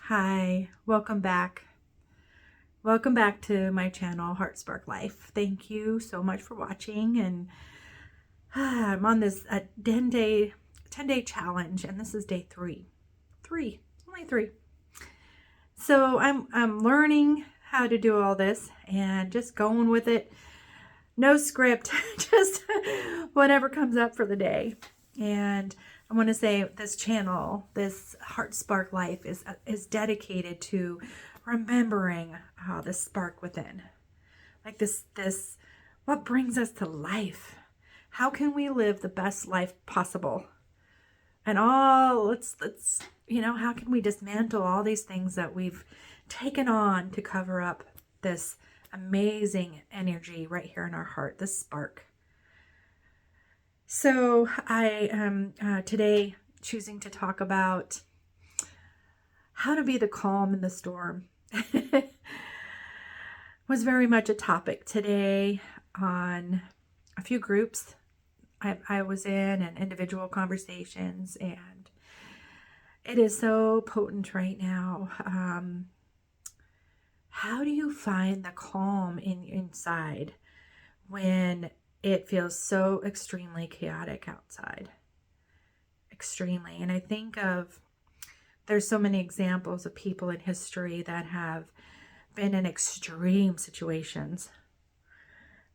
Hi, welcome back. Welcome back to my channel, Heart Spark Life. Thank you so much for watching. And I'm on this 10-day challenge, and this is day only three. So I'm learning how to do all this and just going with it. No script, just whatever comes up for the day. And I want to say this channel, this Heart Spark Life, is dedicated to remembering the spark within, like this what brings us to life. How can we live the best life possible? And let's how can we dismantle all these things that we've taken on to cover up this amazing energy right here in our heart, this spark. So I am today choosing to talk about how to be the calm in the storm. Was very much a topic today on a few groups I was in and individual conversations, and it is so potent right now. How do you find the calm inside when it feels so extremely chaotic outside? Extremely. And I think there's so many examples of people in history that have been in extreme situations.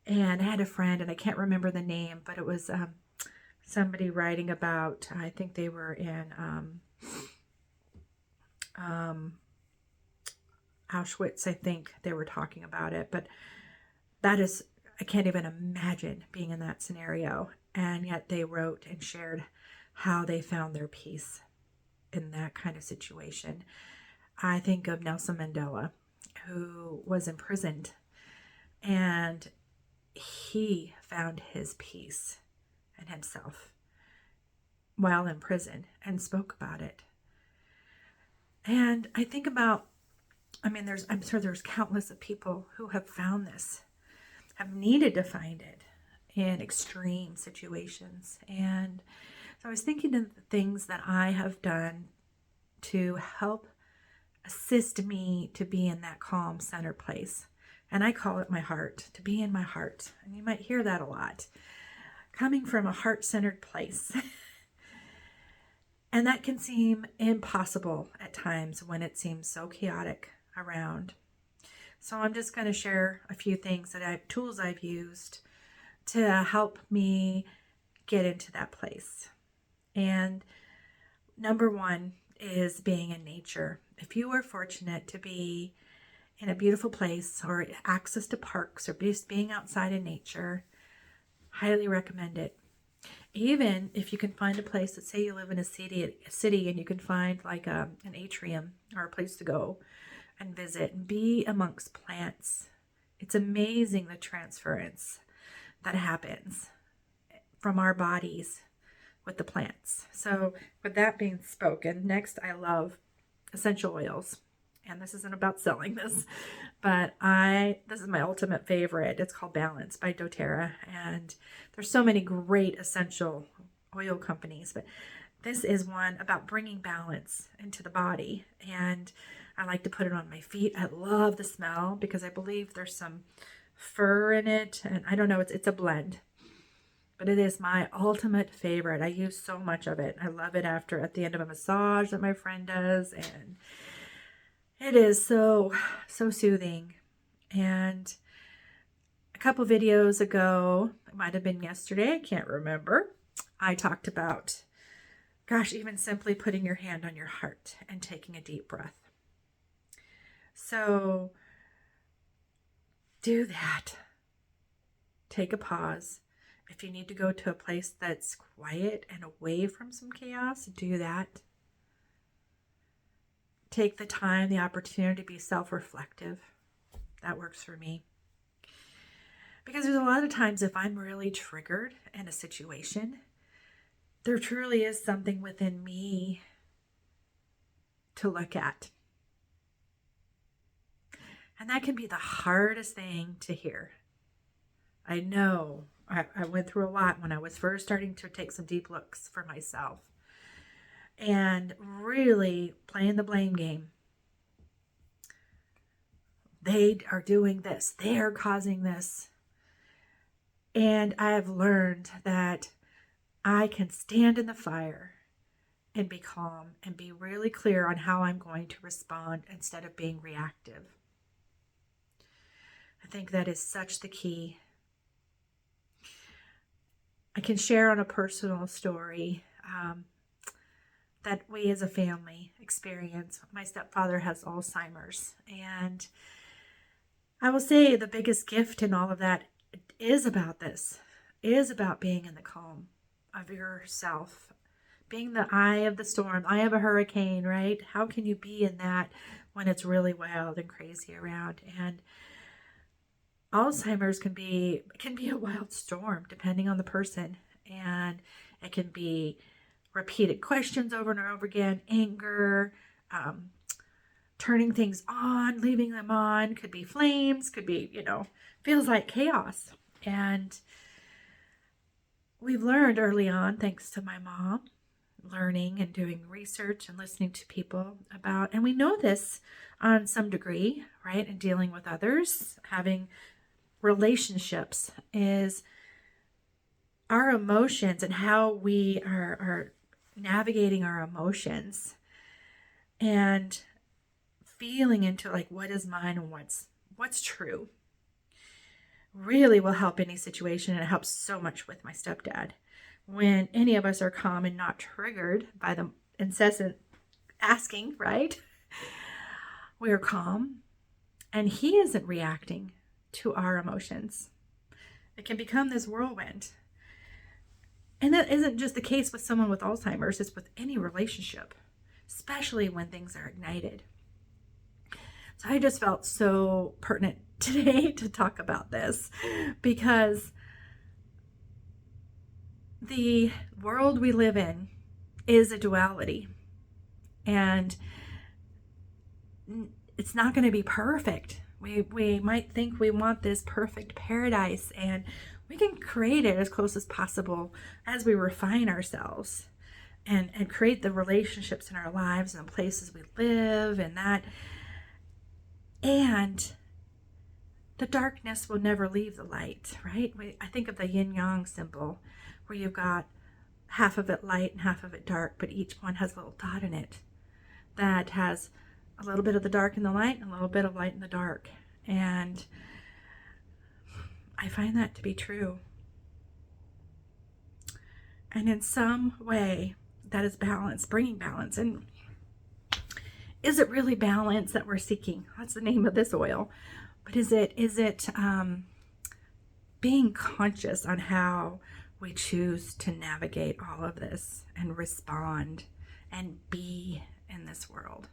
And I had a friend, and I can't remember the name, but it was somebody writing about, I think they were in Auschwitz, I think they were talking about it. But that is, I can't even imagine being in that scenario. And yet they wrote and shared how they found their peace in that kind of situation. I think of Nelson Mandela, who was imprisoned, and he found his peace and himself while in prison and spoke about it. And I think about, I'm sure there's countless of people who have found this, have needed to find it in extreme situations. And so I was thinking of the things that I have done to help assist me to be in that calm center place. And I call it my heart, to be in my heart. And you might hear that a lot, coming from a heart-centered place. And that can seem impossible at times when it seems so chaotic around. So I'm just going to share a few things tools I've used to help me get into that place. And number one is being in nature. If you are fortunate to be in a beautiful place or access to parks or just being outside in nature, highly recommend it. Even if you can find a place, let's say you live in a city and you can find like an atrium or a place to go and visit and be amongst plants. It's amazing the transference that happens from our bodies with the plants. So with that being spoken, next I love essential oils. And this isn't about selling this, but this is my ultimate favorite. It's called Balance by doTERRA. And there's so many great essential oil companies, but this is one about bringing balance into the body. And I like to put it on my feet. I love the smell because I believe there's some fur in it. And I don't know, it's a blend. But it is my ultimate favorite. I use so much of it. I love it at the end of a massage that my friend does. And it is so soothing. And a couple videos ago, it might have been yesterday, I can't remember, I talked about, even simply putting your hand on your heart and taking a deep breath. So do that. Take a pause. If you need to go to a place that's quiet and away from some chaos, do that. Take the time, the opportunity to be self-reflective. That works for me. Because there's a lot of times if I'm really triggered in a situation, there truly is something within me to look at. And that can be the hardest thing to hear. I know I went through a lot when I was first starting to take some deep looks for myself and really playing the blame game. They are doing this. They are causing this. And I have learned that I can stand in the fire and be calm and be really clear on how I'm going to respond instead of being reactive. I think that is such the key. I can share on a personal story that we as a family experience. My stepfather has Alzheimer's, and I will say the biggest gift in all of that is about this, is about being in the calm of yourself, being the eye of the storm, eye of a hurricane, right? How can you be in that when it's really wild and crazy around? And Alzheimer's can be a wild storm depending on the person, and it can be repeated questions over and over again, anger, turning things on, leaving them on, could be flames, could be, feels like chaos. And we've learned early on, thanks to my mom, learning and doing research and listening to people about, and we know this on some degree, right? And dealing with others, having relationships, is our emotions and how we are navigating our emotions and feeling into like what is mine and what's true really will help any situation. And it helps so much with my stepdad. When any of us are calm and not triggered by the incessant asking, right? We are calm and he isn't reacting to our emotions. It can become this whirlwind. And that isn't just the case with someone with Alzheimer's, it's with any relationship, especially when things are ignited. So I just felt so pertinent today to talk about this because the world we live in is a duality, and it's not going to be perfect. We might think we want this perfect paradise, and we can create it as close as possible as we refine ourselves and create the relationships in our lives and the places we live and that. And the darkness will never leave the light, right? I think of the yin-yang symbol where you've got half of it light and half of it dark, but each one has a little dot in it that has a little bit of the dark in the light and a little bit of light in the dark. And I find that to be true. And in some way, that is balance, bringing balance. And is it really balance that we're seeking? That's the name of this oil. But is it being conscious on how we choose to navigate all of this and respond and be in this world?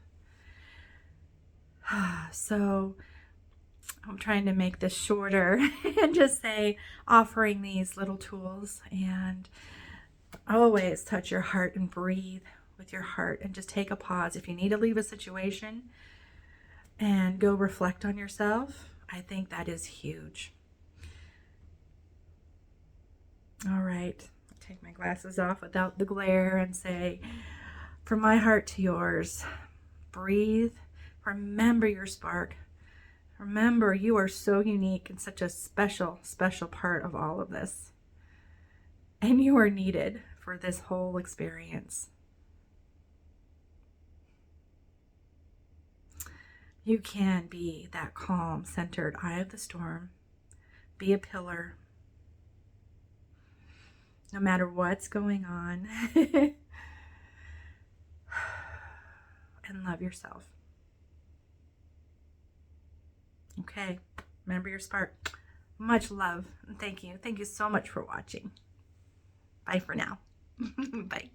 So I'm trying to make this shorter and just say, offering these little tools, and always touch your heart and breathe with your heart and just take a pause. If you need to leave a situation and go reflect on yourself, I think that is huge. All right, take my glasses off without the glare and say, from my heart to yours, breathe. Remember your spark. Remember, you are so unique and such a special, special part of all of this. And you are needed for this whole experience. You can be that calm, centered eye of the storm. Be a pillar. No matter what's going on. And love yourself. Okay, remember your spark. Much love and thank you. Thank you so much for watching. Bye for now. Bye.